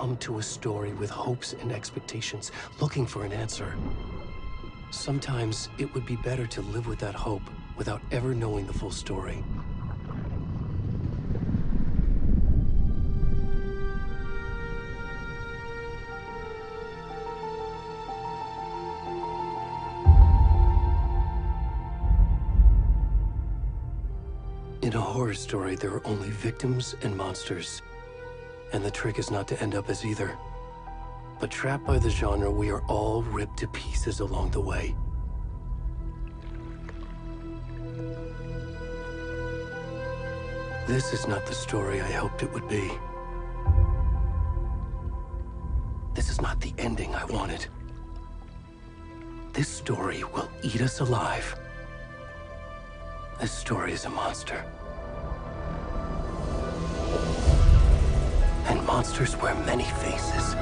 come to a story with hopes and expectations, looking for an answer. Sometimes it would be better to live with that hope without ever knowing the full story. In a horror story, there are only victims and monsters. And the trick is not to end up as either. But trapped by the genre, we are all ripped to pieces along the way. This is not the story I hoped it would be. This is not the ending I wanted. This story will eat us alive. This story is a monster. And monsters wear many faces.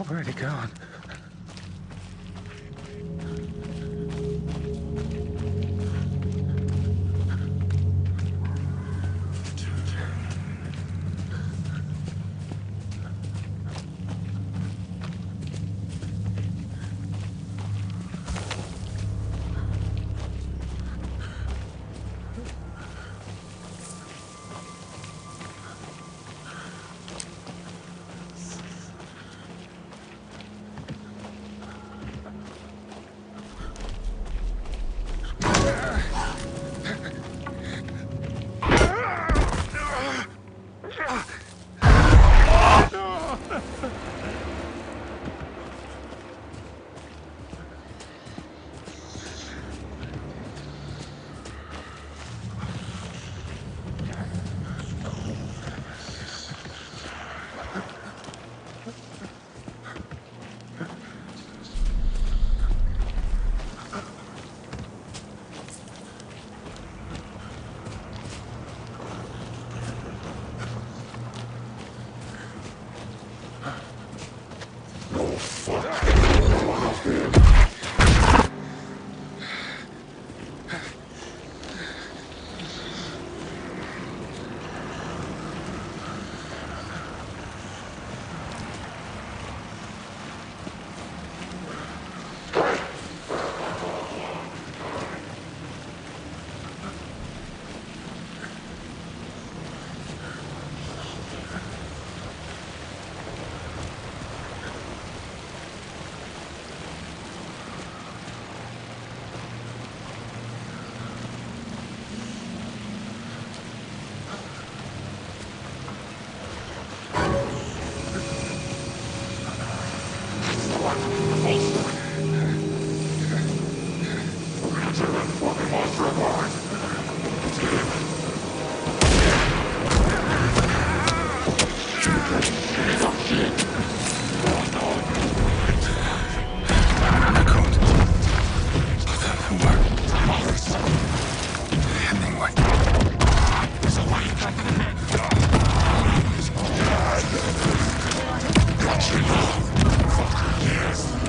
Already gone. Yes.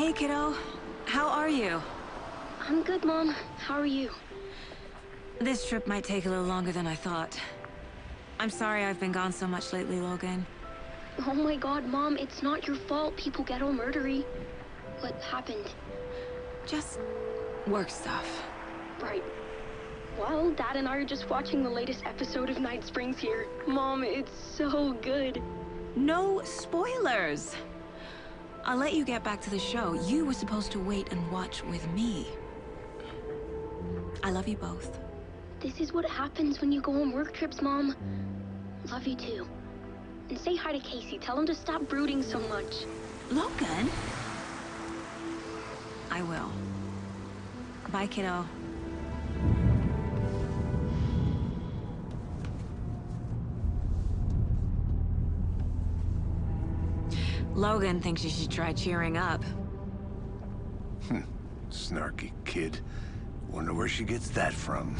Hey, kiddo. How are you? I'm good, Mom. How are you? This trip might take a little longer than I thought. I'm sorry I've been gone so much lately, Logan. Oh my god, Mom, it's not your fault people get all murdery. What happened? Just work stuff. Right. Well, Dad and I are just watching the latest episode of Night Springs here. Mom, it's so good. No spoilers! I'll let you get back to the show. You were supposed to wait and watch with me. I love you both. This is what happens when you go on work trips, Mom. Love you too. And say hi to Casey. Tell him to stop brooding so much. Logan? I will. Bye, kiddo. Logan thinks you should try cheering up. Snarky kid. Wonder where she gets that from.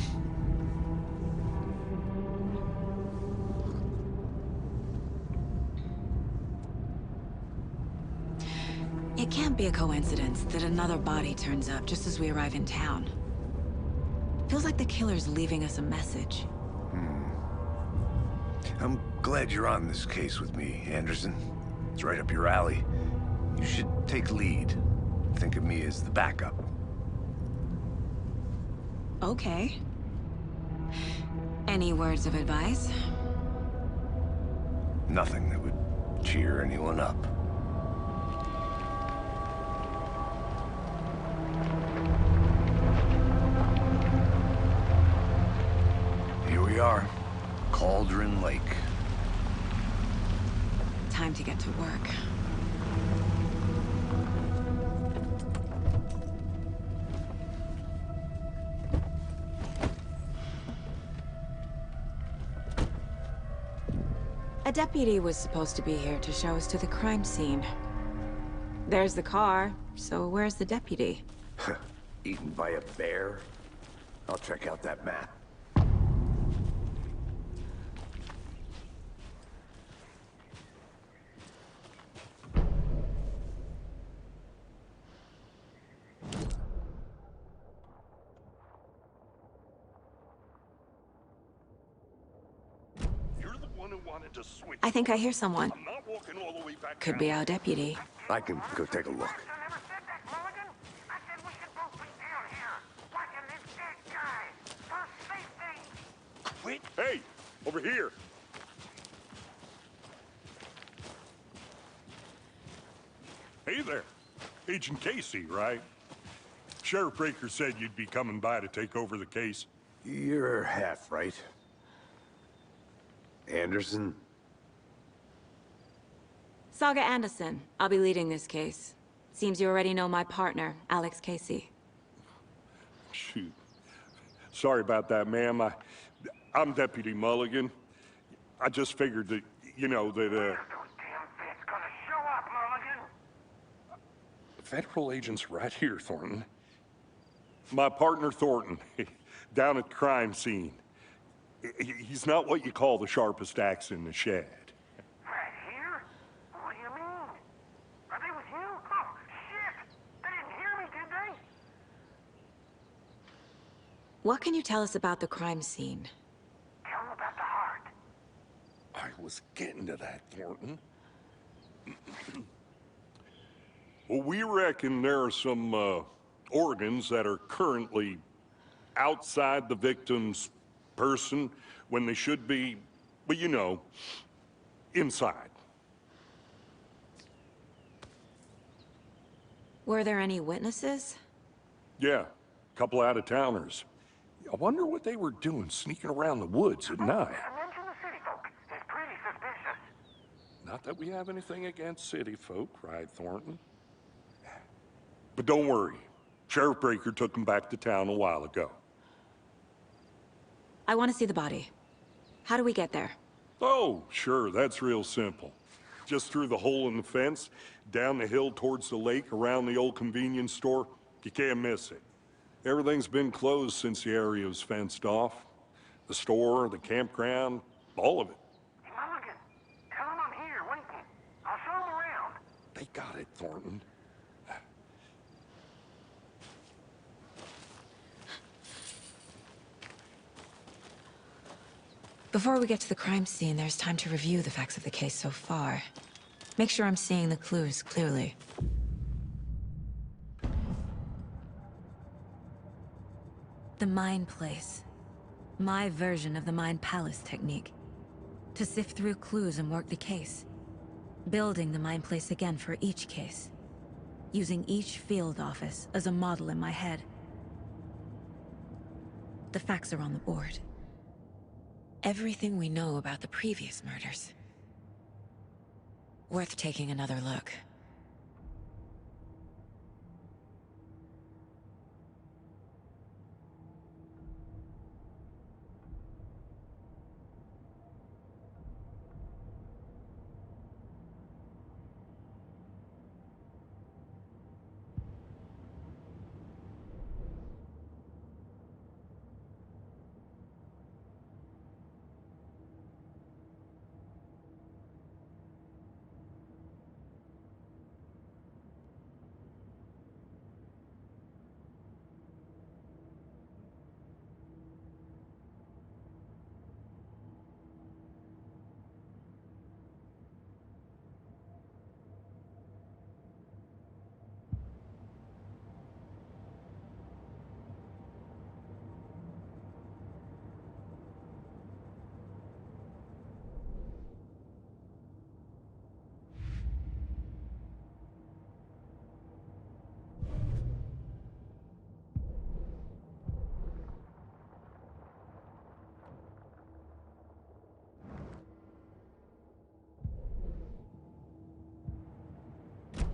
It can't be a coincidence that another body turns up just as we arrive in town. Feels like the killer's leaving us a message. I'm glad you're on this case with me, Anderson. It's right up your alley. You should take lead. Think of me as the backup. Okay. Any words of advice? Nothing that would cheer anyone up. Here we are. Cauldron Lake. Time to get to work. A deputy was supposed to be here to show us to the crime scene. There's the car, so where's the deputy? Eaten by a bear? I'll check out that map. I think I hear someone. I'm not walking all the way back Could down. be our deputy. I can go take a look. I never said that, Mulligan. I said we should both be down here, watching this dead guy, for safety. Wait. Hey, over here. Hey there. Agent Casey, right? Sheriff Breaker said you'd be coming by to take over the case. You're half right. Anderson? Saga Anderson. I'll be leading this case. Seems you already know my partner, Alex Casey. Shoot. Sorry about that, ma'am. I'm Deputy Mulligan. I just figured that, you know, that, Those damn feds gonna show up, Mulligan. federal agent's right here, Thornton. My partner, Thornton, down at the crime scene. He's not what you call the sharpest axe in the shed. Right here? What do you mean? Are they with you? Oh, shit! They didn't hear me, did they? What can you tell us about the crime scene? Tell them about the heart. I was getting to that, Thornton. Well, we reckon there are some, organs that are currently outside the victim's person when they should be, well, you know, inside. Were there any witnesses? Yeah, a couple out-of-towners. I wonder what they were doing sneaking around the woods at night. I mentioned the city folk. It's pretty suspicious. Not that we have anything against city folk, right, Thornton? But don't worry. Sheriff Breaker took them back to town a while ago. I want to see the body. How do we get there? Oh, sure, that's real simple. Just through the hole in the fence, down the hill towards the lake, around the old convenience store. You can't miss it. Everything's been closed since the area was fenced off. The store, the campground, all of it. Hey, Mulligan, tell them I'm here waiting. I'll show them around. They got it, Thornton. Before we get to the crime scene, there's time to review the facts of the case so far. Make sure I'm seeing the clues clearly. The Mind Place. My version of the Mind Palace technique. To sift through clues and work the case. Building the Mind Place again for each case. Using each field office as a model in my head. The facts are on the board. Everything we know about the previous murders. Worth taking another look.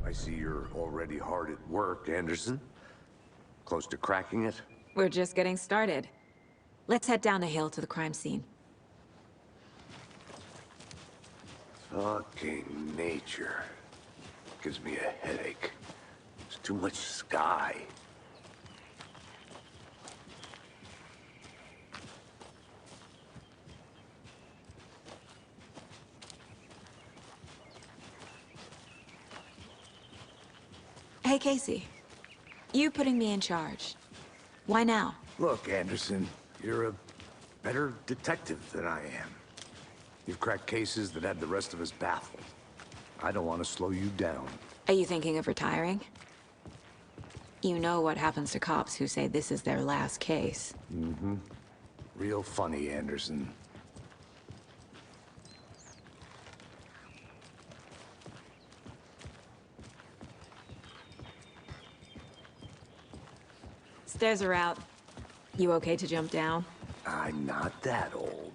I see you're already hard at work, Anderson. Close to cracking it? We're just getting started. Let's head down the hill to the crime scene. Fucking nature. Gives me a headache. There's too much sky. Hey, Casey. You putting me in charge. Why now? Look, Anderson, you're a better detective than I am. You've cracked cases that had the rest of us baffled. I don't want to slow you down. Are you thinking of retiring? You know what happens to cops who say this is their last case. Mm-hmm. Real funny, Anderson. Stairs are out. You okay to jump down? I'm not that old.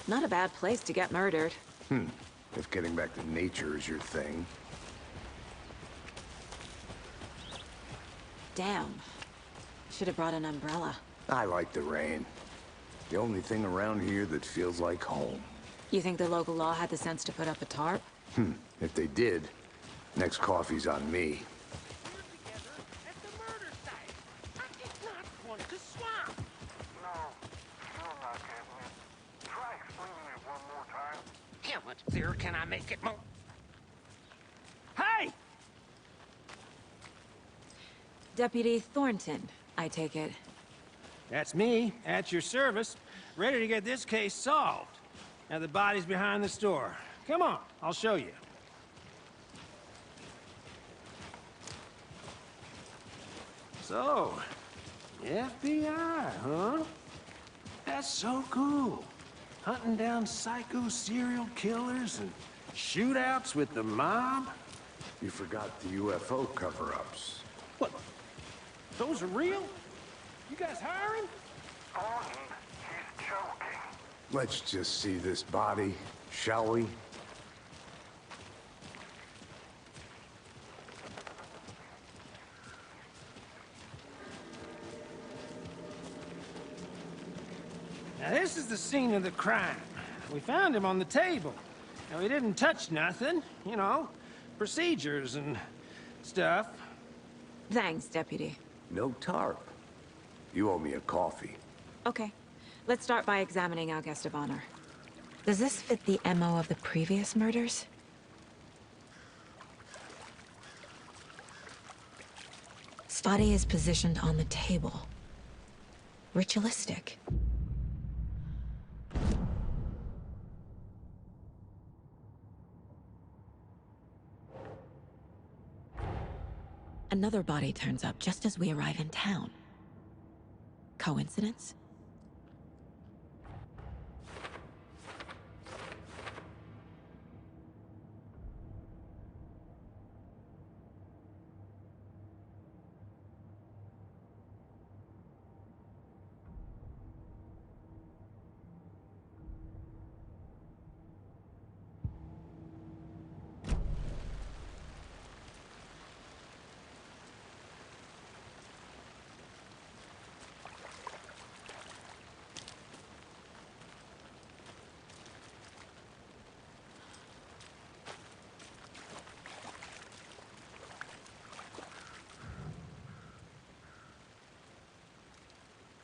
Not a bad place to get murdered. If getting back to nature is your thing. Damn. Should have brought an umbrella. I like the rain. The only thing around here that feels like home. You think the local law had the sense to put up a tarp? If they did, next coffee's on me. We're together at the murder site. I did not want to swap. No, you're not getting it. Try explaining it one more time. How much clearer can I make it more? Hey! Deputy Thornton, I take it. That's me, at your service, ready to get this case solved. Now the body's behind the store. Come on, I'll show you. So, FBI, huh? That's so cool. Hunting down psycho serial killers and shootouts with the mob. You forgot the UFO cover-ups. What? Those are real? You guys hiring? Thornton, he's joking. Let's just see this body, shall we? Now, this is the scene of the crime. We found him on the table. And we didn't touch nothing, you know, procedures and stuff. Thanks, Deputy. No tarp. You owe me a coffee. Okay, let's start by examining our guest of honor. Does this fit the MO of the previous murders? Body is positioned on the table. Ritualistic. Another body turns up just as we arrive in town. Coincidence?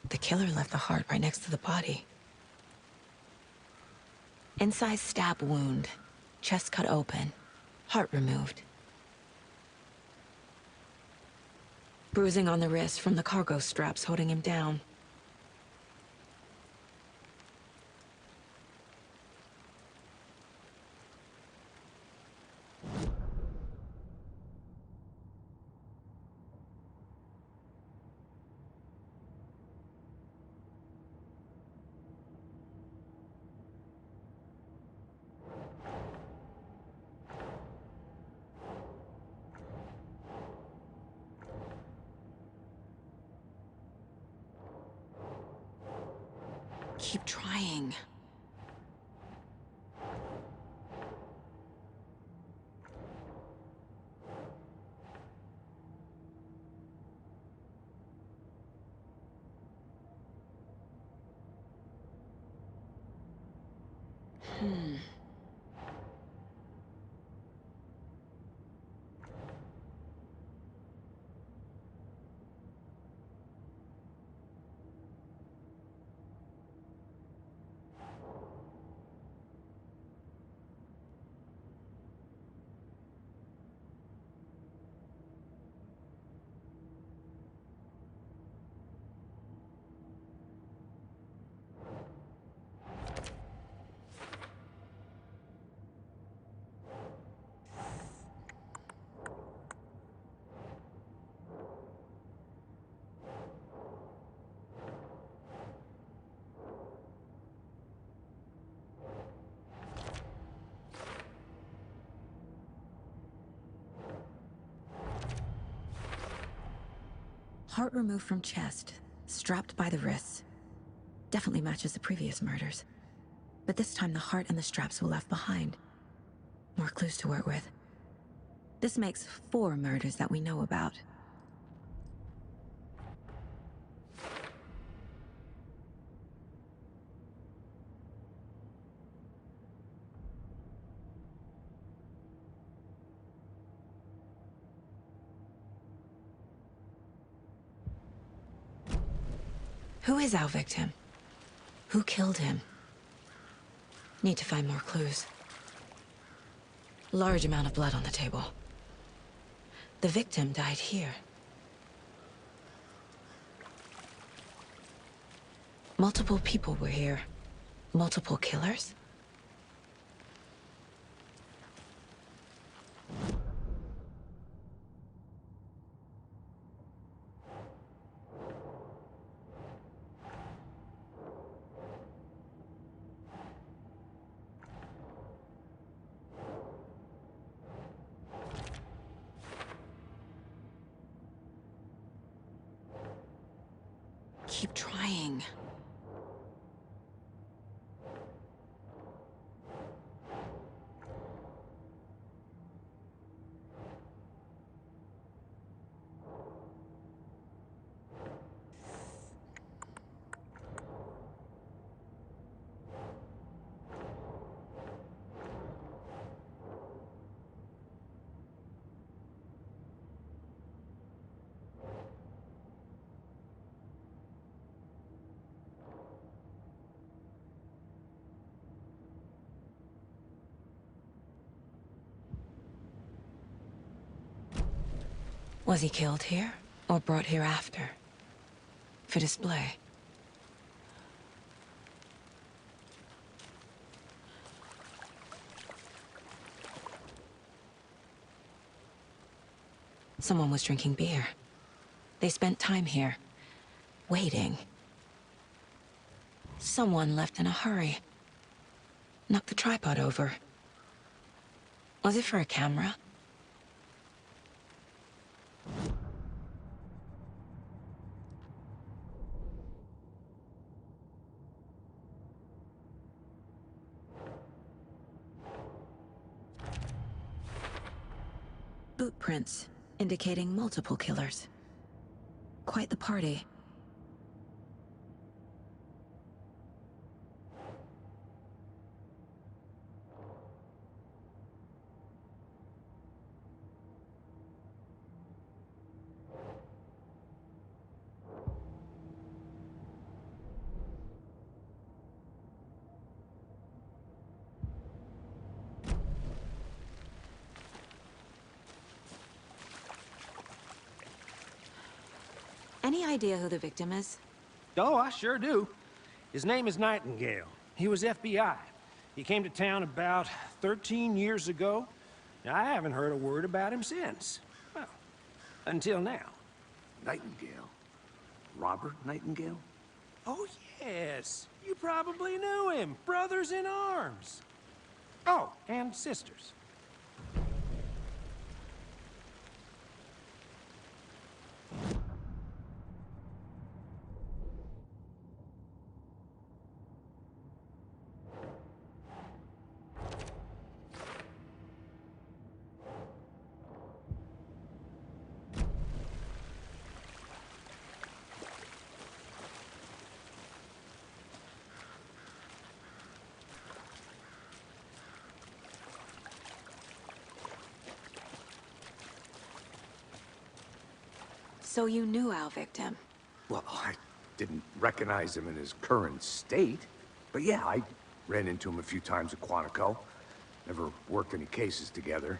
The killer left the heart right next to the body. Inside stab wound, chest cut open, heart removed. Bruising on the wrist from the cargo straps holding him down. Keep trying. Heart removed from chest, strapped by the wrists. Definitely matches the previous murders. But this time the heart and the straps were left behind. More clues to work with. This makes 4 murders that we know about. Who is our victim? Who killed him? Need to find more clues. Large amount of blood on the table. The victim died here. Multiple people were here. Multiple killers? Keep trying. Was he killed here, or brought here after? For display? Someone was drinking beer. They spent time here, waiting. Someone left in a hurry. Knocked the tripod over. Was it for a camera? Boot prints, indicating multiple killers. Quite the party. Any idea who the victim is? Oh, I sure do. His name is Nightingale. He was FBI. He came to town about 13 years ago. I haven't heard a word about him since. Well, until now. Nightingale? Robert Nightingale? Oh, yes. You probably knew him. Brothers in arms. Oh, and sisters. So you knew our victim? Well, I didn't recognize him in his current state. But yeah, I ran into him a few times at Quantico. Never worked any cases together.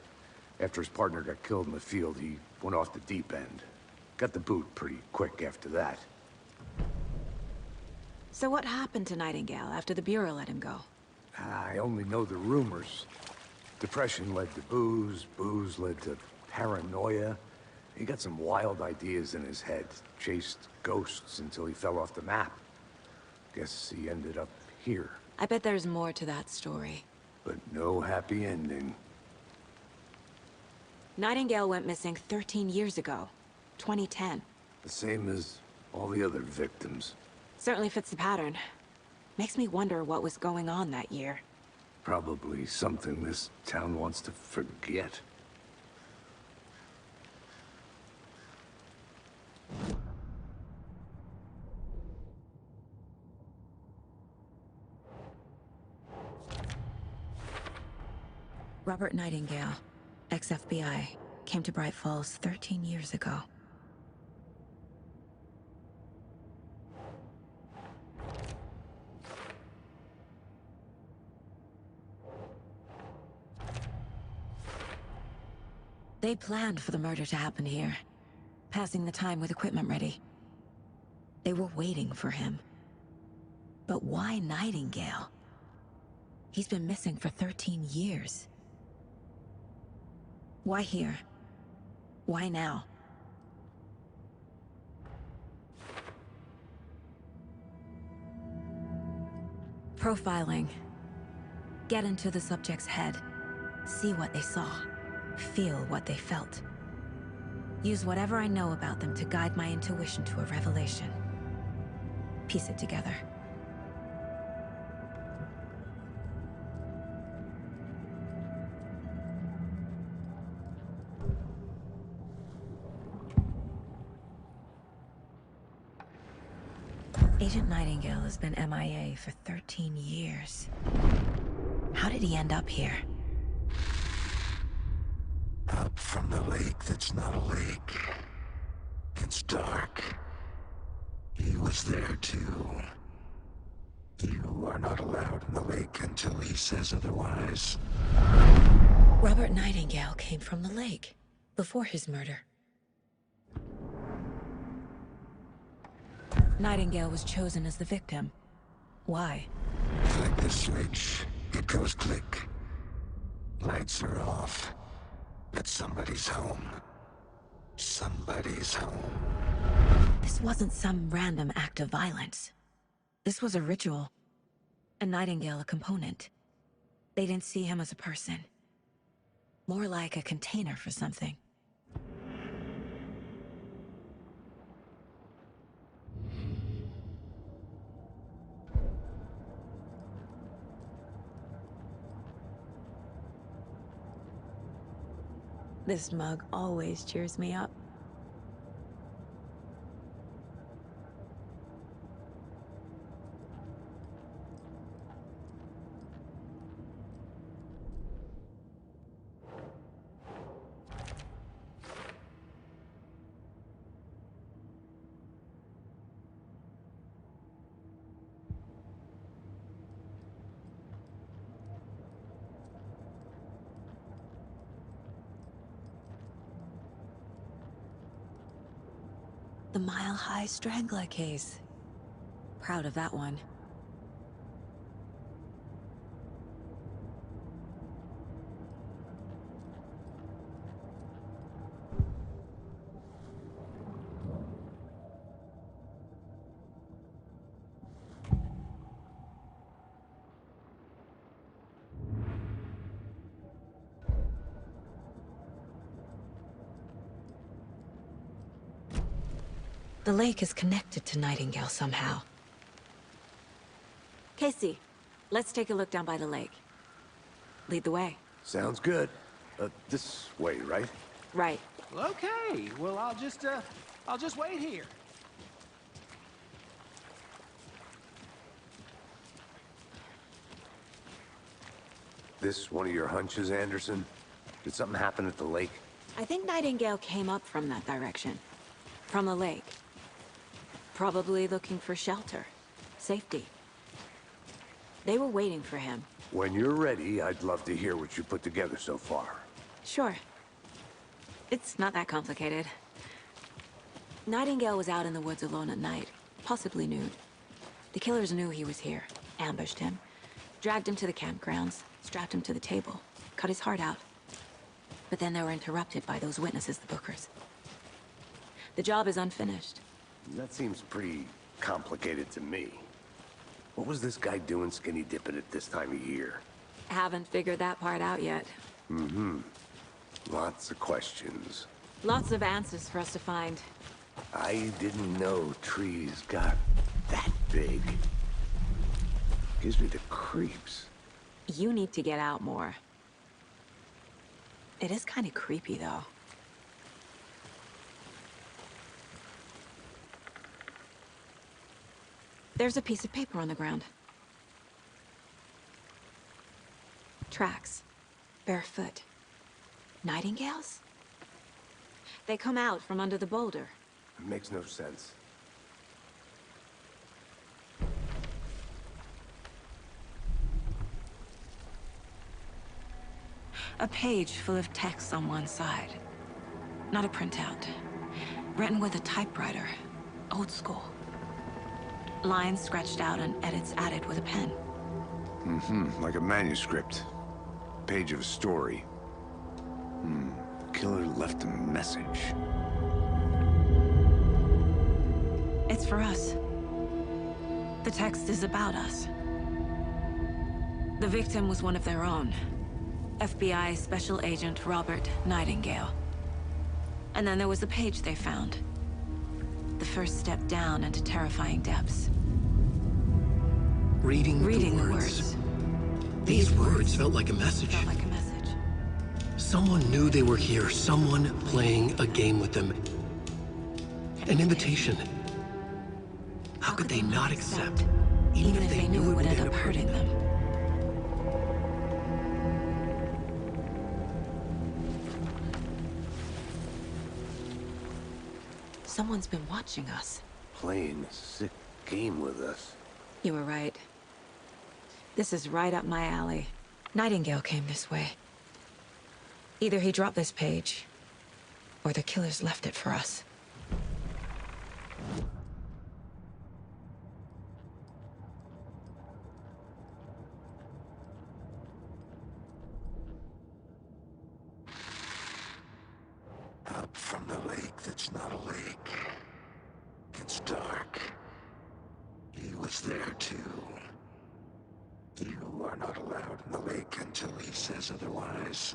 After his partner got killed in the field, he went off the deep end. Got the boot pretty quick after that. So what happened to Nightingale after the Bureau let him go? I only know the rumors. Depression led to booze, booze led to paranoia. He got some wild ideas in his head, chased ghosts until he fell off the map. Guess he ended up here. I bet there's more to that story. But no happy ending. Nightingale went missing 13 years ago, 2010. The same as all the other victims. Certainly fits the pattern. Makes me wonder what was going on that year. Probably something this town wants to forget. Robert Nightingale, ex-FBI, came to Bright Falls 13 years ago. They planned for the murder to happen here, passing the time with equipment ready. They were waiting for him. But why Nightingale? He's been missing for 13 years. Why here? Why now? Profiling. Get into the subject's head. See what they saw. Feel what they felt. Use whatever I know about them to guide my intuition to a revelation. Piece it together. Agent Nightingale has been MIA for 13 years. How did he end up here? Up from the lake that's not a lake. It's dark. He was there too. You are not allowed in the lake until he says otherwise. Robert Nightingale came from the lake, before his murder. Nightingale was chosen as the victim. Why? Flick the switch. It goes click. Lights are off. But somebody's home. Somebody's home. This wasn't some random act of violence. This was a ritual. And Nightingale a component. They didn't see him as a person. More like a container for something. This mug always cheers me up. The Mile High Strangler case. Proud of that one. The lake is connected to Nightingale somehow. Casey, let's take a look down by the lake. Lead the way. Sounds good. This way, right? Right. Okay, well, I'll just wait here. This one of your hunches, Anderson? Did something happen at the lake? I think Nightingale came up from that direction. From the lake. Probably looking for shelter. Safety. They were waiting for him. When you're ready, I'd love to hear what you put together so far. Sure. It's not that complicated. Nightingale was out in the woods alone at night, possibly nude. The killers knew he was here, ambushed him, dragged him to the campgrounds, strapped him to the table, cut his heart out. But then they were interrupted by those witnesses, the Bookers. The job is unfinished. That seems pretty complicated to me. What was this guy doing skinny dipping at this time of year? Haven't figured that part out yet. Mm-hmm. Lots of questions. Lots of answers for us to find. I didn't know trees got that big. Gives me the creeps. You need to get out more. It is kind of creepy, though. There's a piece of paper on the ground. Tracks. Barefoot. Nightingales? They come out from under the boulder. It makes no sense. A page full of text on one side. Not a printout. Written with a typewriter. Old school. Lines scratched out and edits added with a pen. Mm-hmm, like a manuscript. Page of a story. Killer left a message. It's for us. The text is about us. The victim was one of their own. FBI Special Agent Robert Nightingale. And then there was the page they found. The first step down into terrifying depths. Reading the words. These words felt like a message. Felt like a message. Someone knew they were here. Someone playing a game with them. An invitation. How could they not accept, even if they knew it would end up hurting them? Someone's been watching us. Playing a sick game with us. You were right. This is right up my alley. Nightingale came this way. Either he dropped this page, or the killers left it for us. that's not a lake. It's dark. He was there too. You are not allowed in the lake until he says otherwise.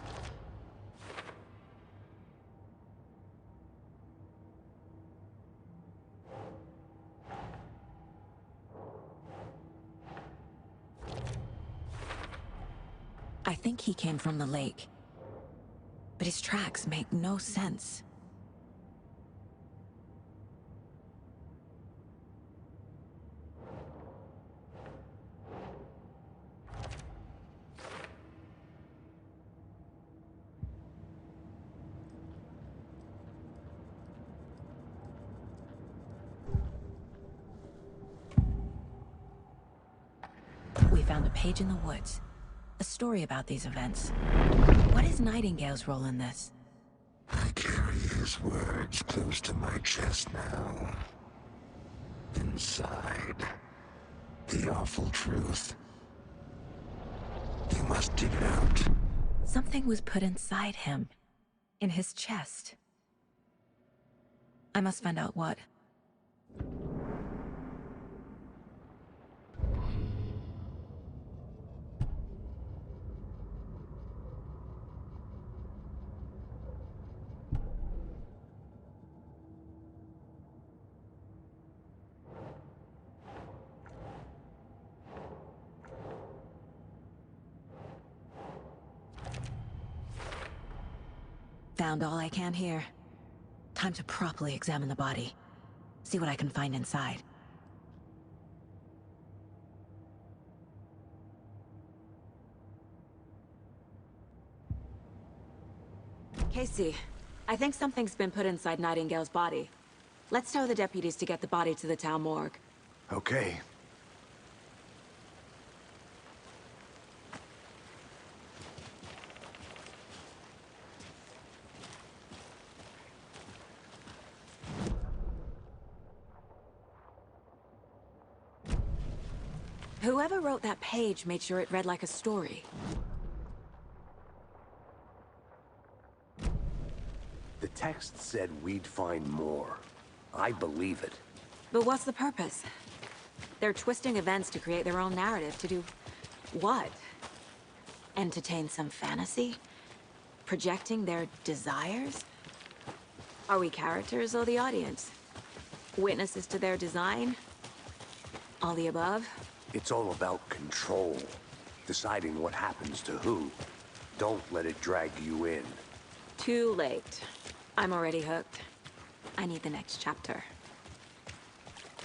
I think he came from the lake. But his tracks make no sense. We found a page in the woods. A story about these events. What is Nightingale's role in this? I carry his words close to my chest now. Inside, the awful truth. You must dig it out. Something was put inside him. In his chest. I must find out what. Found all I can here. Time to properly examine the body. See what I can find inside. Casey, I think something's been put inside Nightingale's body. Let's tell the deputies to get the body to the town morgue. Okay. Whoever wrote that page made sure it read like a story. The text said we'd find more. I believe it. But what's the purpose? They're twisting events to create their own narrative. To do what? Entertain some fantasy? Projecting their desires? Are we characters or the audience? Witnesses to their design? All the above? It's all about control. Deciding what happens to who. Don't let it drag you in. Too late. I'm already hooked. I need the next chapter.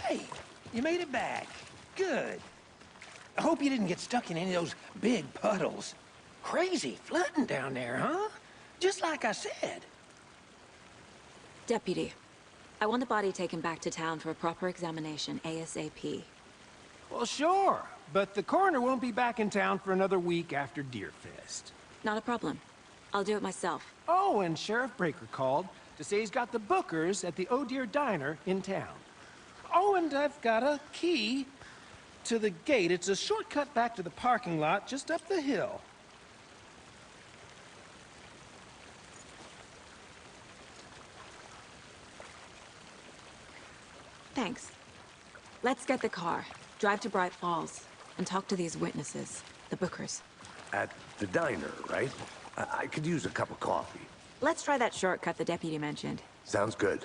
Hey, you made it back. Good. I hope you didn't get stuck in any of those big puddles. Crazy flooding down there, huh? Just like I said. Deputy, I want the body taken back to town for a proper examination ASAP. Well, sure. But the coroner won't be back in town for another week after Deerfest. Not a problem. I'll do it myself. Oh, and Sheriff Breaker called to say he's got the Bookers at the Oh Dear Diner in town. Oh, and I've got a key to the gate. It's a shortcut back to the parking lot just up the hill. Thanks. Let's get the car, drive to Bright Falls, and talk to these witnesses, the Bookers. At the diner, right? I could use a cup of coffee. Let's try that shortcut the deputy mentioned. Sounds good.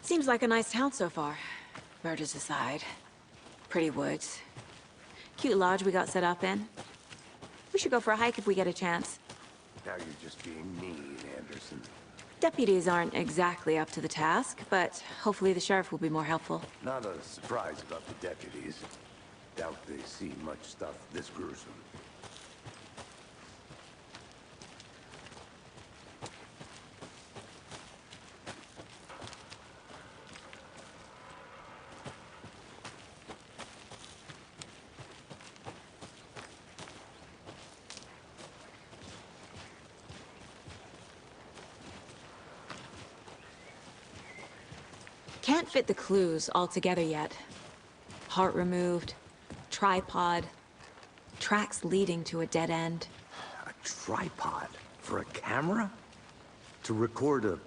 Seems like a nice town so far. Murders aside. Pretty woods. Cute lodge we got set up in. We should go for a hike if we get a chance. Now you're just being mean, Anderson. Deputies aren't exactly up to the task, but hopefully the sheriff will be more helpful. Not a surprise about the deputies. Doubt they see much stuff this gruesome. Can't fit the clues all together yet. Heart removed, tripod, tracks leading to a dead end. A tripod? For a camera? To record a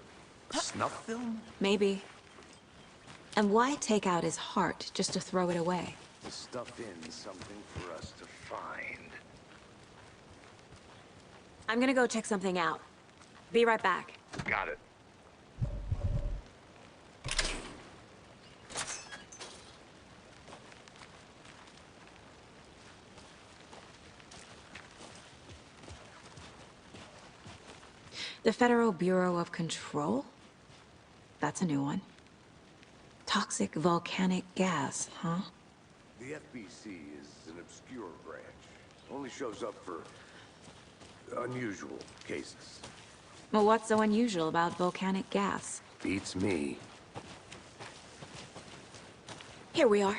snuff film? Maybe. And why take out his heart just to throw it away? To stuff in something for us to find. I'm gonna go check something out. Be right back. Got it. The Federal Bureau of Control? That's a new one. Toxic volcanic gas, huh? The FBC is an obscure branch. Only shows up for unusual cases. Well, what's so unusual about volcanic gas? Beats me. Here we are.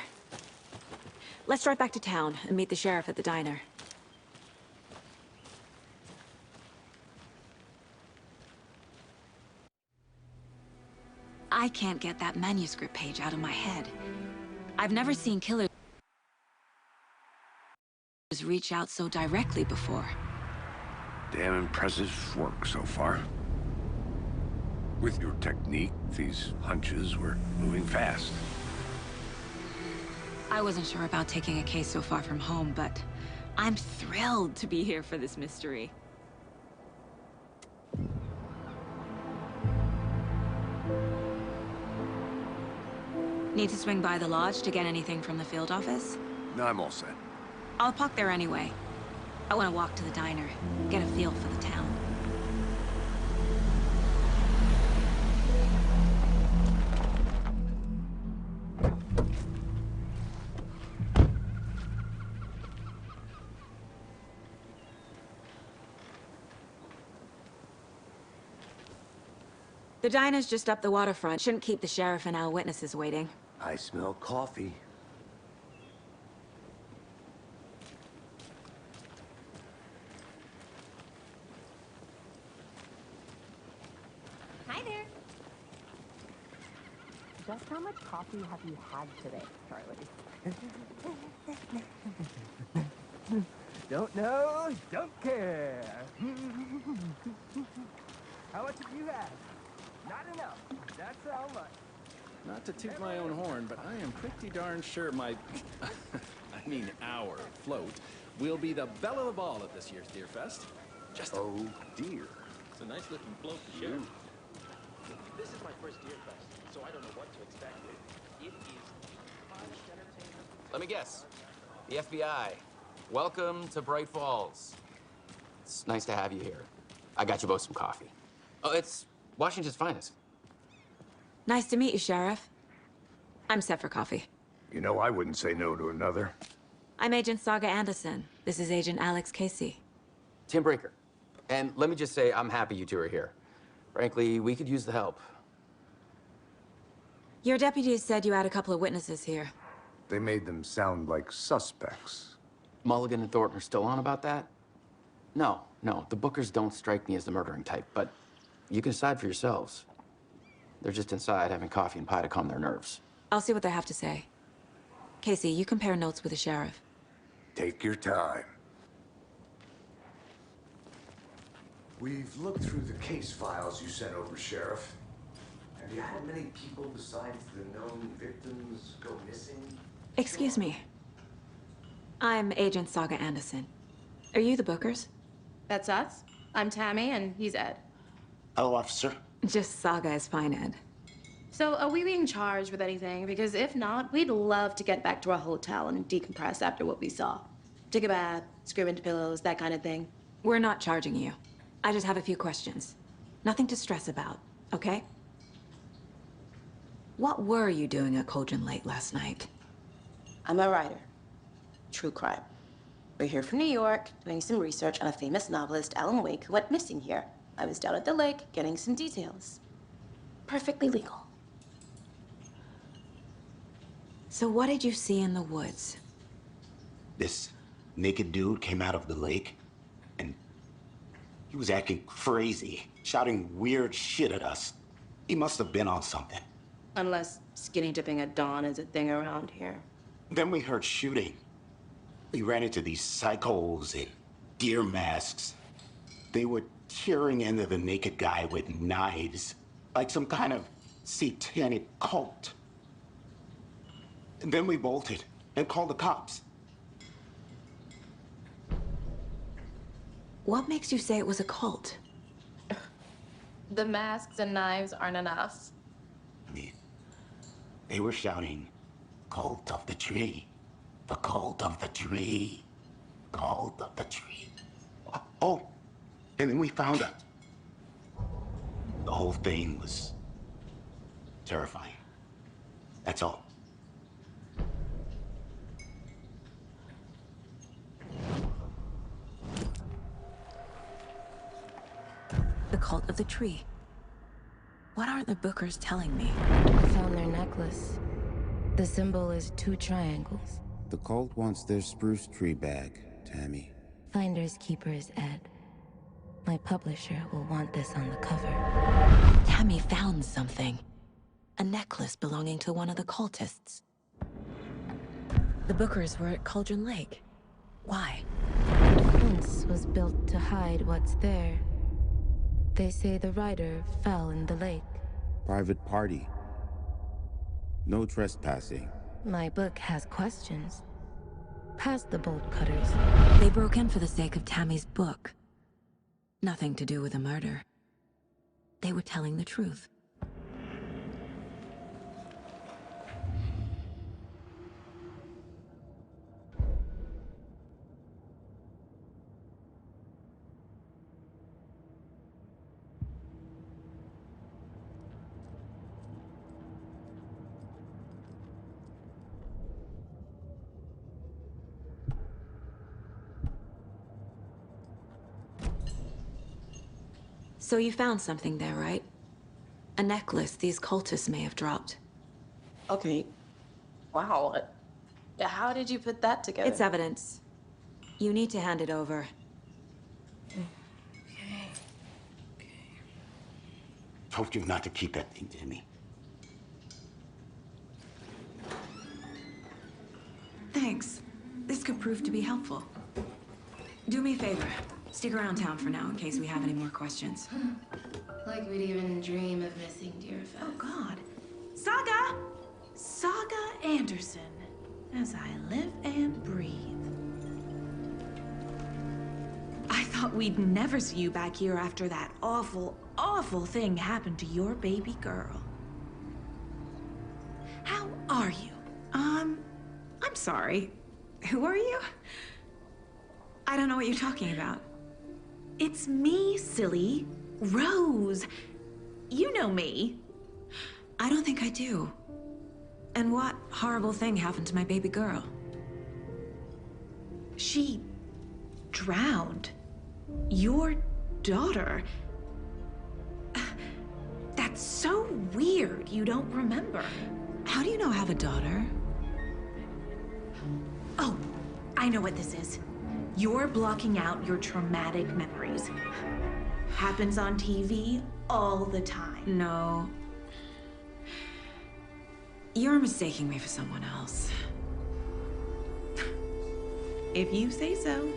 Let's drive back to town and meet the sheriff at the diner. I can't get that manuscript page out of my head. I've never seen killers reach out so directly before. Damn impressive work so far. With your technique, these hunches were moving fast. I wasn't sure about taking a case so far from home, but I'm thrilled to be here for this mystery. Need to swing by the lodge to get anything from the field office? No, I'm all set. I'll park there anyway. I want to walk to the diner, get a feel for the town. The diner's just up the waterfront. Shouldn't keep the sheriff and our witnesses waiting. I smell coffee. Hi there. Just how much coffee have you had today, Charlie? Don't know, don't care. How much have you had? Not enough. That's how much. Not to toot my own horn, but I am pretty darn sure my, I mean our float, will be the belle of the ball at this year's Deer Fest. Just Oh dear. It's a nice looking float to share. This is my first Deer Fest, so I don't know what to expect. It is the finest entertainment. Let me guess. The FBI. Welcome to Bright Falls. It's nice to have you here. I got you both some coffee. Oh, it's Washington's finest. Nice to meet you, Sheriff. I'm set for coffee. You know, I wouldn't say no to another. I'm Agent Saga Anderson. This is Agent Alex Casey. Tim Breaker. And let me just say, I'm happy you two are here. Frankly, we could use the help. Your deputies said you had a couple of witnesses here. They made them sound like suspects. Mulligan and Thornton are still on about that? No, the Bookers don't strike me as the murdering type, but you can decide for yourselves. They're just inside having coffee and pie to calm their nerves. I'll see what they have to say. Casey, you compare notes with the sheriff. Take your time. We've looked through the case files you sent over, Sheriff. Have you had many people besides the known victims go missing? Excuse me. I'm Agent Saga Anderson. Are you the Bookers? That's us. I'm Tammy, and he's Ed. Hello, officer. Just Saga is fine, Ed. So, are we being charged with anything? Because if not, we'd love to get back to our hotel and decompress after what we saw. Take a bath, scream into pillows, that kind of thing. We're not charging you. I just have a few questions. Nothing to stress about, okay? What were you doing at Cauldron Lake last night? I'm a writer. True crime. We're here from New York, doing some research on a famous novelist, Alan Wake, who went missing here. I was down at the lake, getting some details. Perfectly legal. So what did you see in the woods? This naked dude came out of the lake, and he was acting crazy, shouting weird shit at us. He must have been on something. Unless skinny dipping at dawn is a thing around here. Then we heard shooting. We ran into these psychos in deer masks. They were tearing into the naked guy with knives, like some kind of satanic cult. And then we bolted and called the cops. What makes you say it was a cult? The masks and knives aren't enough. I mean, they were shouting, "Cult of the tree, the cult of the tree, cult of the tree." Oh, and then we found out. The whole thing was terrifying. That's all. The cult of the tree. What aren't the Bookers telling me? I found their necklace. The symbol is 2 triangles. The cult wants their spruce tree back, Tammy. Finders keepers, Ed. My publisher will want this on the cover. Tammy found something. A necklace belonging to one of the cultists. The Bookers were at Cauldron Lake. Why? The fence was built to hide what's there. They say the rider fell in the lake. Private party. No trespassing. My book has questions. Past the bolt cutters. They broke in for the sake of Tammy's book. Nothing to do with a murder. They were telling the truth. So you found something there, right? A necklace these cultists may have dropped. Okay. Wow. How did you put that together? It's evidence. You need to hand it over. Okay. Told you not to keep that thing to me. Thanks. This could prove to be helpful. Do me a favor. Stick around town for now in case we have any more questions. Like we'd even dream of missing Deerfest. Oh, God. Saga! Saga Anderson. As I live and breathe. I thought we'd never see you back here after that awful, awful thing happened to your baby girl. How are you? I'm sorry. Who are you? I don't know what you're talking about. It's me, silly. Rose. You know me. I don't think I do. And what horrible thing happened to my baby girl? She drowned. Your daughter. That's so weird you don't remember. How do you know I have a daughter? Oh, I know what this is. You're blocking out your traumatic memories. Happens on TV all the time. No. You're mistaking me for someone else. If you say so.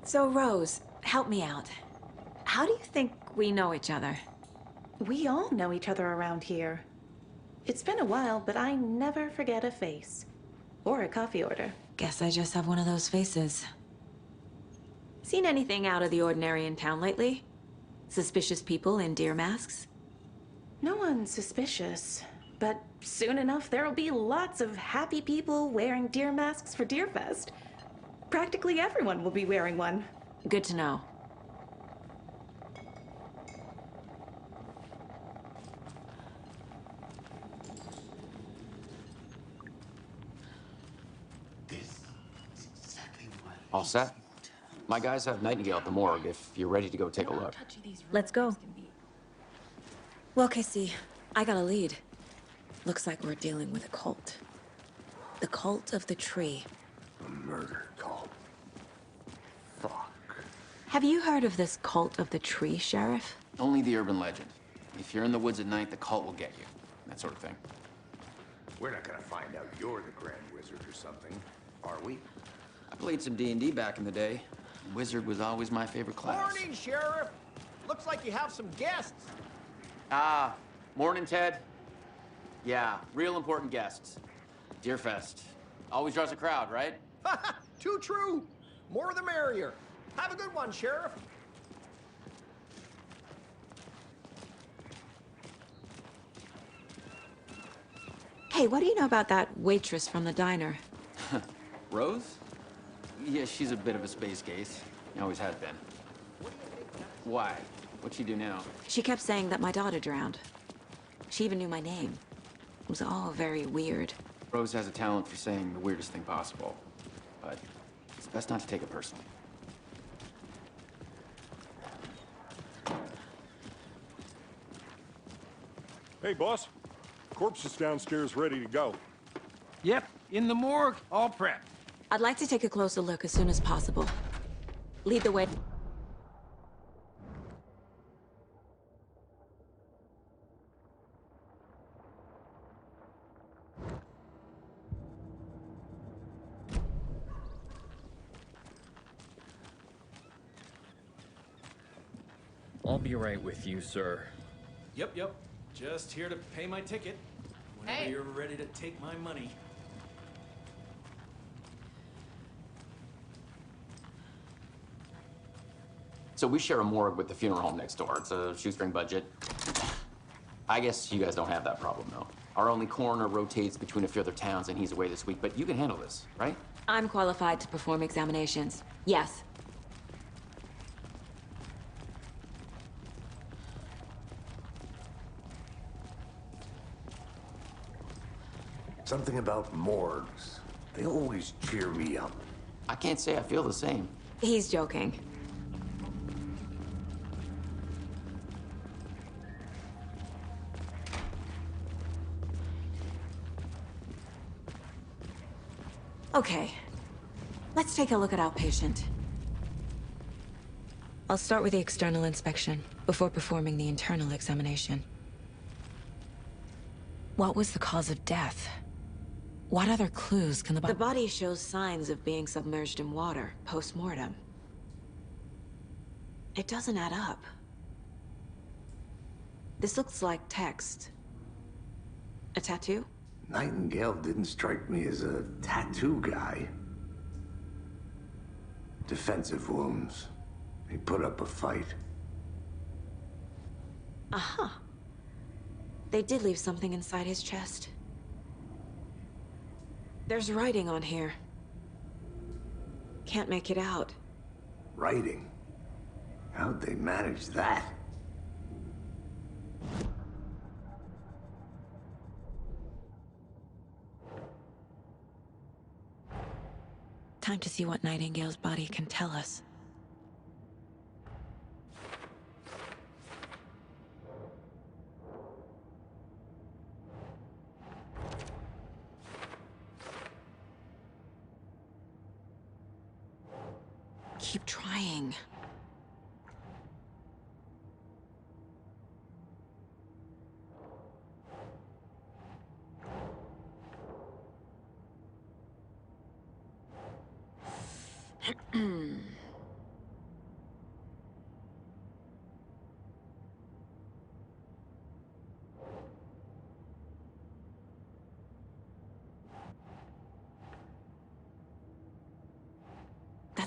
So, Rose, help me out. How do you think we know each other? We all know each other around here. It's been a while, but I never forget a face. Or a coffee order. Guess I just have one of those faces. Seen anything out of the ordinary in town lately? Suspicious people in deer masks? No one's suspicious. But soon enough, there'll be lots of happy people wearing deer masks for Deerfest. Practically everyone will be wearing one. Good to know. All set? My guys have Nightingale at the morgue if you're ready to go take a look. Let's go. Well, Casey, I got a lead. Looks like we're dealing with a cult. The cult of the tree. A murder cult. Fuck. Have you heard of this cult of the tree, Sheriff? Only the urban legend. If you're in the woods at night, the cult will get you. That sort of thing. We're not gonna find out you're the Grand Wizard or something, are we? I played some D&D back in the day. Wizard was always my favorite class. Morning, Sheriff. Looks like you have some guests. Ah, morning, Ted. Yeah, real important guests. Deerfest. Always draws a crowd, right? Too true. More the merrier. Have a good one, Sheriff. Hey, what do you know about that waitress from the diner? Rose? Yeah, she's a bit of a space case. Always has been. Why? What'd she do now? She kept saying that my daughter drowned. She even knew my name. It was all very weird. Rose has a talent for saying the weirdest thing possible. But it's best not to take it personally. Hey, boss. Corpse is downstairs ready to go. Yep, in the morgue, all prepped. I'd like to take a closer look as soon as possible. Lead the way. I'll be right with you, sir. Yep. Just here to pay my ticket. Whenever you're ready to take my money. So we share a morgue with the funeral home next door. It's a shoestring budget. I guess you guys don't have that problem, though. Our only coroner rotates between a few other towns, and he's away this week. But you can handle this, right? I'm qualified to perform examinations. Yes. Something about morgues. They always cheer me up. I can't say I feel the same. He's joking. Okay. Let's take a look at outpatient. I'll start with the external inspection before performing the internal examination. What was the cause of death? What other clues can the body shows signs of being submerged in water post-mortem. It doesn't add up. This looks like text. A tattoo? Nightingale didn't strike me as a tattoo guy. Defensive wounds. He put up a fight. Aha. They did leave something inside his chest. There's writing on here. Can't make it out. Writing? How'd they manage that? Time to see what Nightingale's body can tell us. Keep trying.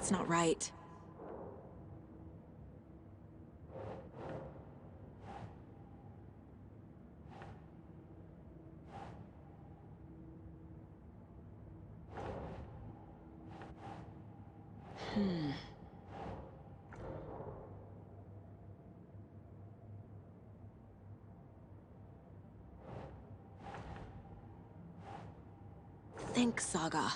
That's not right. Think, Saga.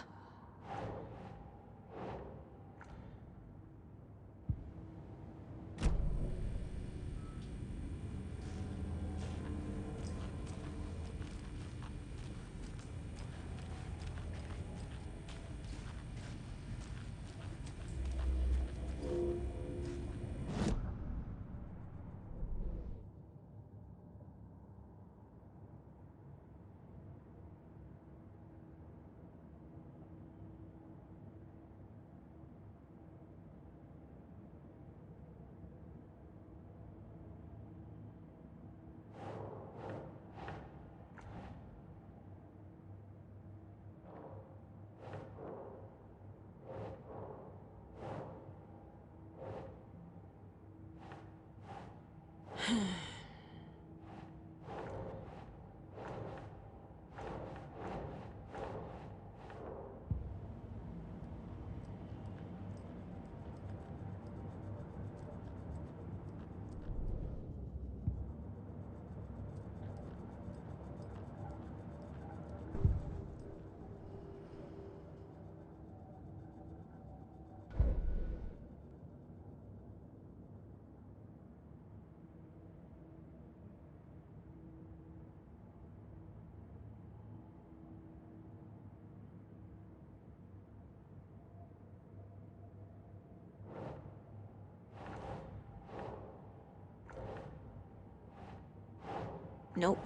Nope.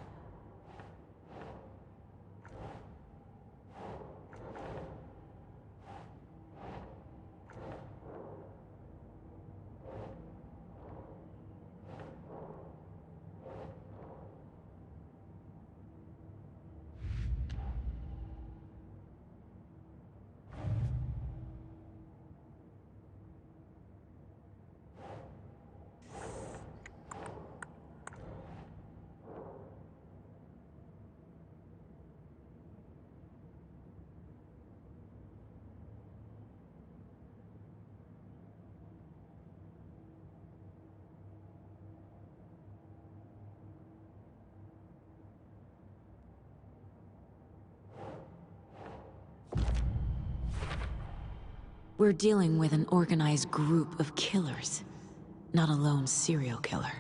We're dealing with an organized group of killers, not a lone serial killer.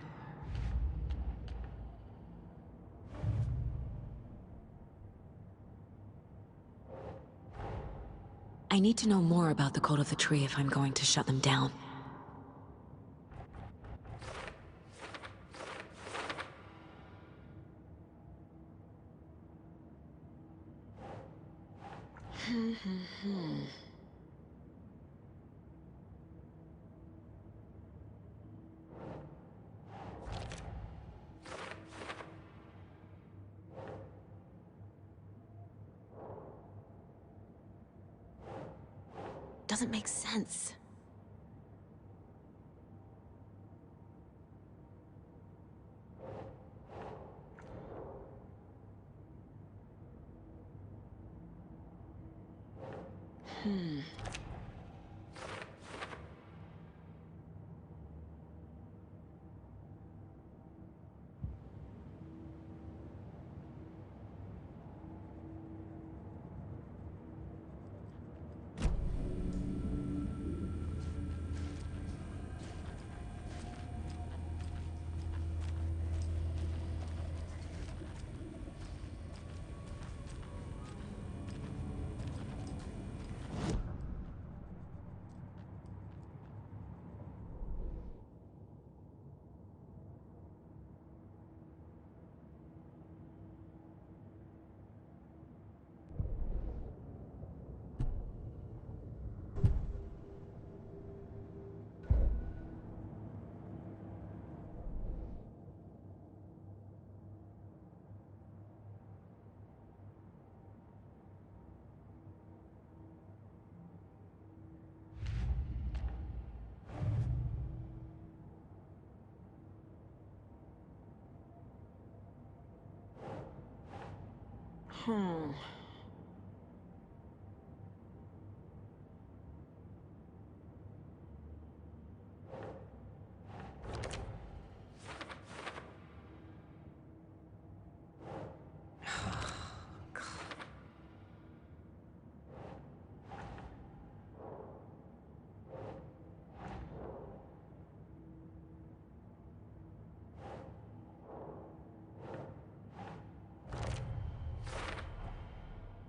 I need to know more about the Cult of the Tree if I'm going to shut them down. Doesn't make sense.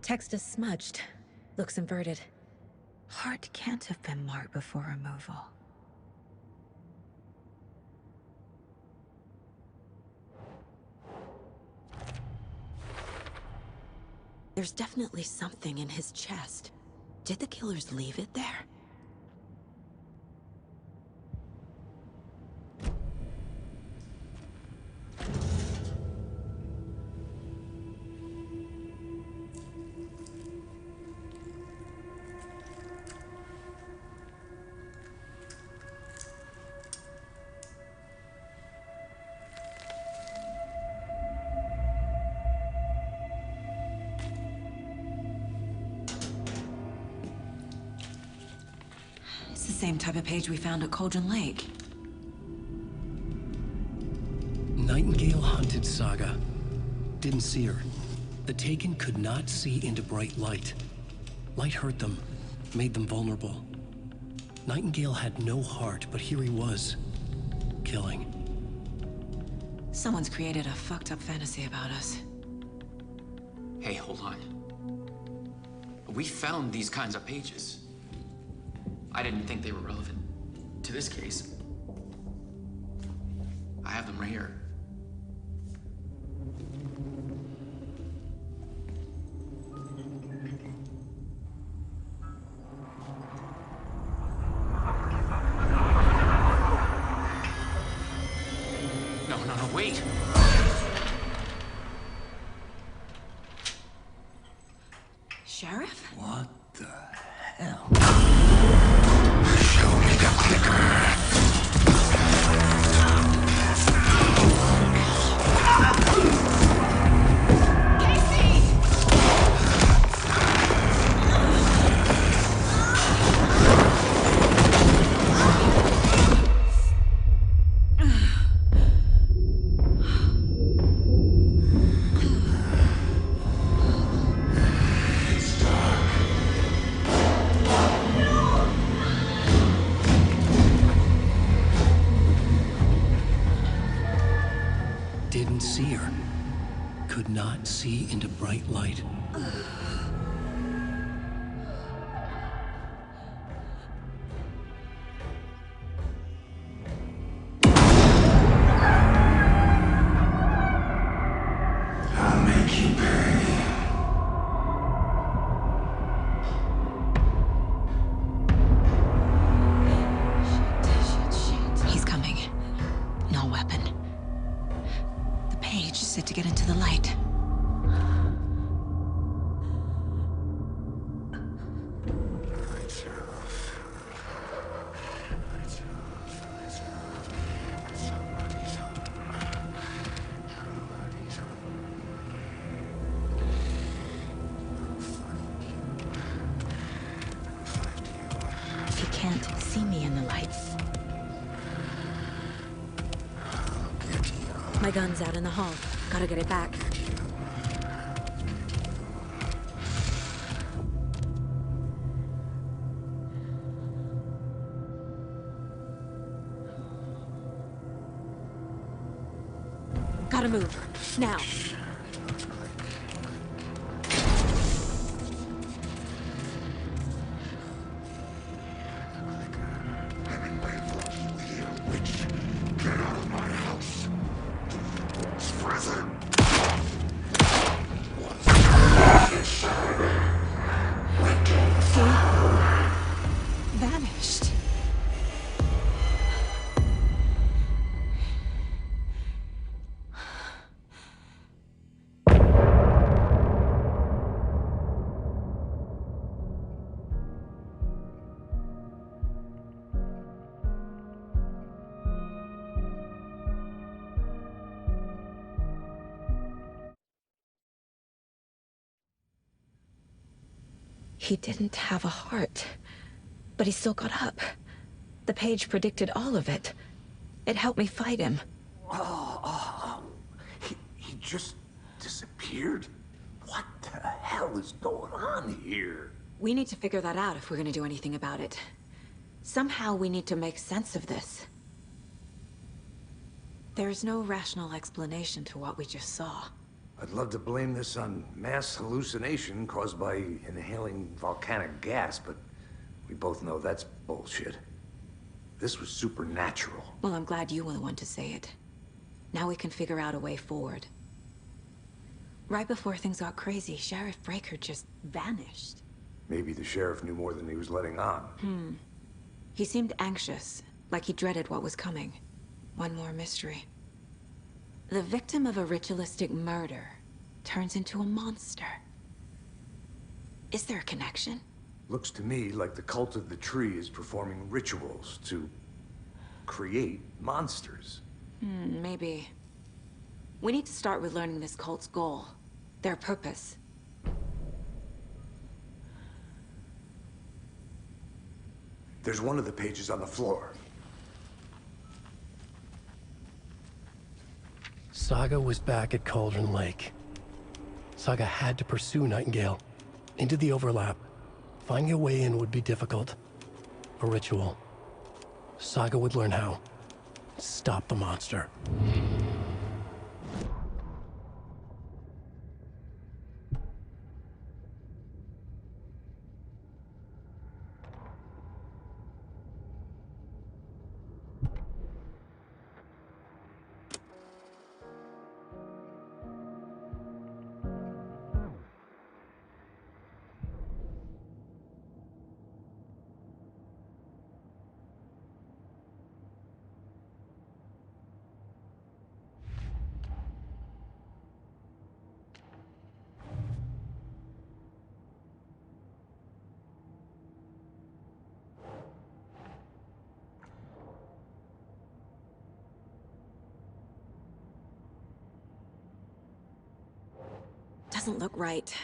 Text is smudged. Looks inverted. Heart can't have been marked before removal. There's definitely something in his chest. Did the killers leave it there? It's the same type of page we found at Cauldron Lake. Nightingale hunted Saga. Didn't see her. The Taken could not see into bright light. Light hurt them, made them vulnerable. Nightingale had no heart, but here he was, killing. Someone's created a fucked up fantasy about us. Hey, hold on. We found these kinds of pages. I didn't think they were relevant to this case. I have them right here. No, wait! Sheriff? What the hell? Show me the clicker. Didn't see her. Could not see into bright light. I'll make you pay. He's coming. No weapon. The page said to get into the light. He can't see me in the lights. My gun's out in the hall. Gotta get it back. Gotta move. Now. Get out of my house. Prison. He vanished. He didn't have a heart, but he still got up. The page predicted all of it. It helped me fight him. He just disappeared? What the hell is going on here? We need to figure that out if we're gonna do anything about it. Somehow we need to make sense of this. There's no rational explanation to what we just saw. I'd love to blame this on mass hallucination caused by inhaling volcanic gas, but we both know that's bullshit. This was supernatural. Well, I'm glad you were the one to say it. Now we can figure out a way forward. Right before things got crazy, Sheriff Breaker just vanished. Maybe the sheriff knew more than he was letting on. He seemed anxious, like he dreaded what was coming. One more mystery. The victim of a ritualistic murder turns into a monster. Is there a connection? Looks to me like the cult of the tree is performing rituals to create monsters. Maybe. We need to start with learning this cult's goal. Their purpose. There's one of the pages on the floor. Saga was back at Cauldron Lake. Saga had to pursue Nightingale. Into the overlap. Finding a way in would be difficult. A ritual. Saga would learn how. Stop the monster. Doesn't look right.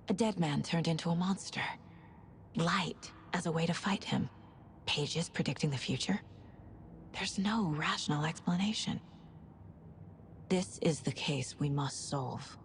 A dead man turned into a monster. Light as a way to fight him. Pages predicting the future? There's no rational explanation. This is the case we must solve.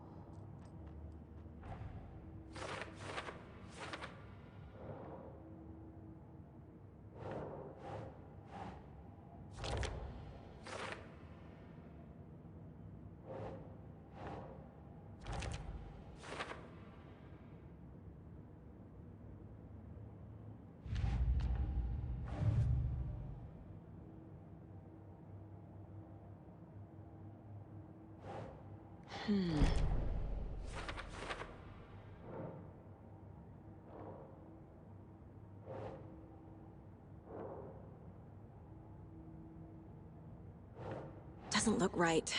Doesn't look right.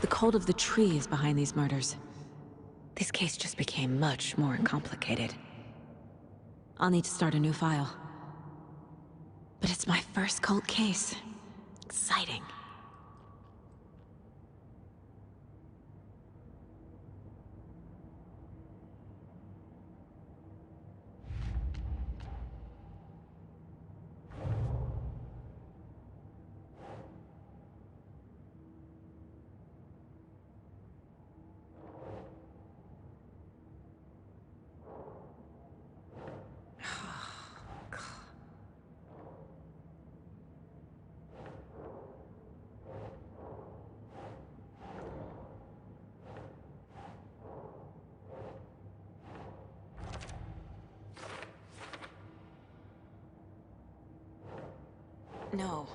The cult of the tree is behind these murders. This case just became much more complicated. I'll need to start a new file. But it's my first cult case. Exciting. No.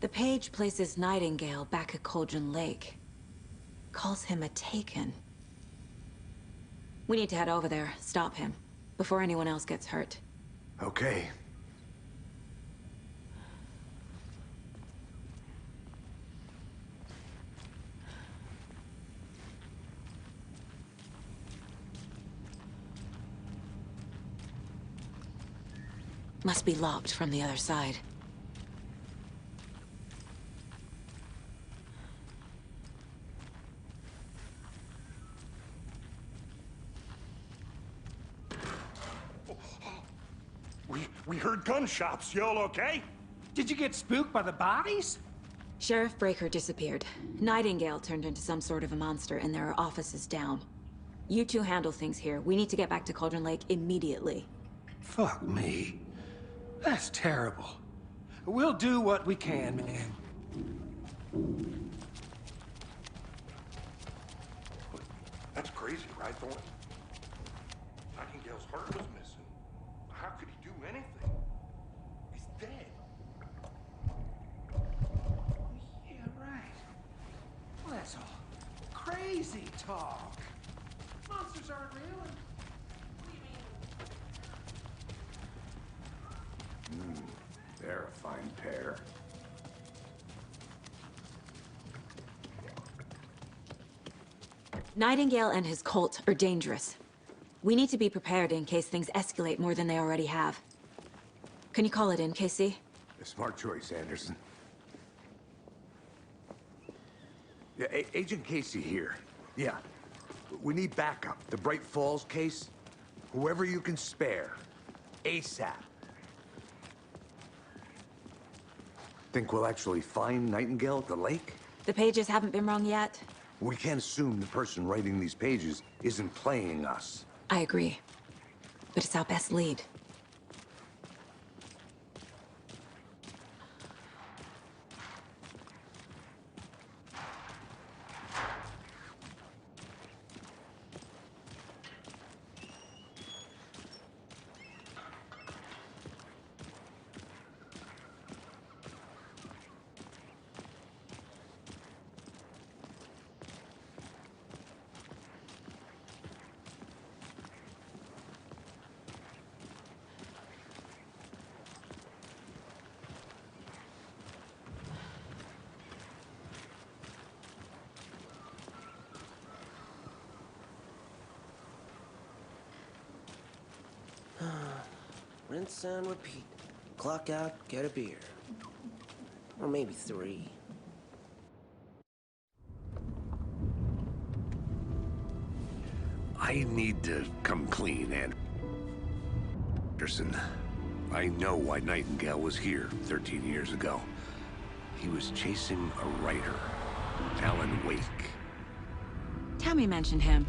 The page places Nightingale back at Cauldron Lake. Calls him a Taken. We need to head over there, stop him, before anyone else gets hurt. Okay. Must be locked from the other side. We heard gunshots. Y'all okay? Did you get spooked by the bodies? Sheriff Breaker disappeared. Nightingale turned into some sort of a monster, and there are offices down. You two handle things here. We need to get back to Cauldron Lake immediately. Fuck me. That's terrible. We'll do what we can, man. That's crazy, right, Thornton? Nightingale's heart was missing. How could he do anything? He's dead. Yeah, right. Well, that's all crazy talk. Monsters aren't real. They're a fine pair. Nightingale and his cult are dangerous. We need to be prepared in case things escalate more than they already have. Can you call it in, Casey? A smart choice, Anderson. Yeah, Agent Casey here. Yeah. We need backup. The Bright Falls case. Whoever you can spare. ASAP. Think we'll actually find Nightingale at the lake? The pages haven't been wrong yet. We can't assume the person writing these pages isn't playing us. I agree. But it's our best lead. Rinse and repeat. Clock out, get a beer. Or maybe 3. I need to come clean, Anderson. I know why Nightingale was here 13 years ago. He was chasing a writer, Alan Wake. Tammy mentioned him.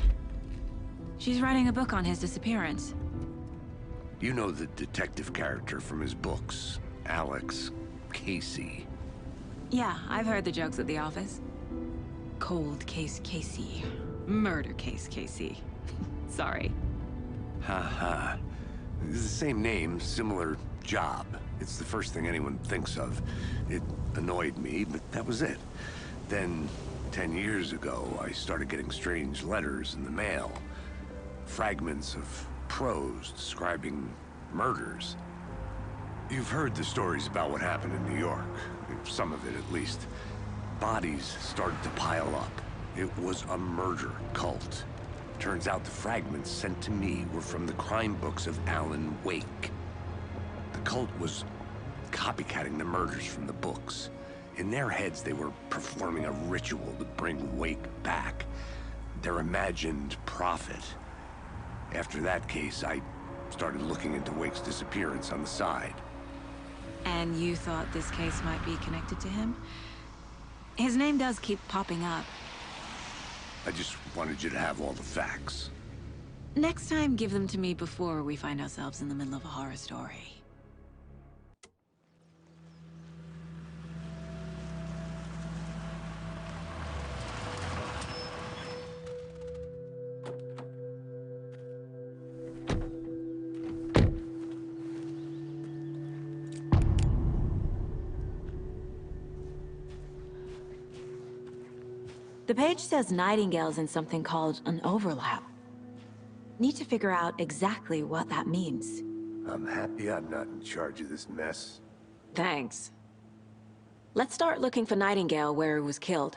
She's writing a book on his disappearance. You know the detective character from his books, Alex Casey. Yeah, I've heard the jokes at the office. Cold case Casey. Murder case Casey. Sorry. Ha. It's the same name, similar job. It's the first thing anyone thinks of. It annoyed me, but that was it. Then, 10 years ago, I started getting strange letters in the mail. Fragments of prose describing murders. You've heard the stories about what happened in New York. Some of it, at least. Bodies started to pile up. It was a murder cult. Turns out the fragments sent to me were from the crime books of Alan Wake. The cult was copycatting the murders from the books. In their heads, they were performing a ritual to bring Wake back. their imagined prophet. After that case, I started looking into Wake's disappearance on the side. And you thought this case might be connected to him? His name does keep popping up. I just wanted you to have all the facts. Next time, give them to me before we find ourselves in the middle of a horror story. The page says Nightingale's in something called an overlap. Need to figure out exactly what that means. I'm happy I'm not in charge of this mess. Thanks. Let's start looking for Nightingale where he was killed.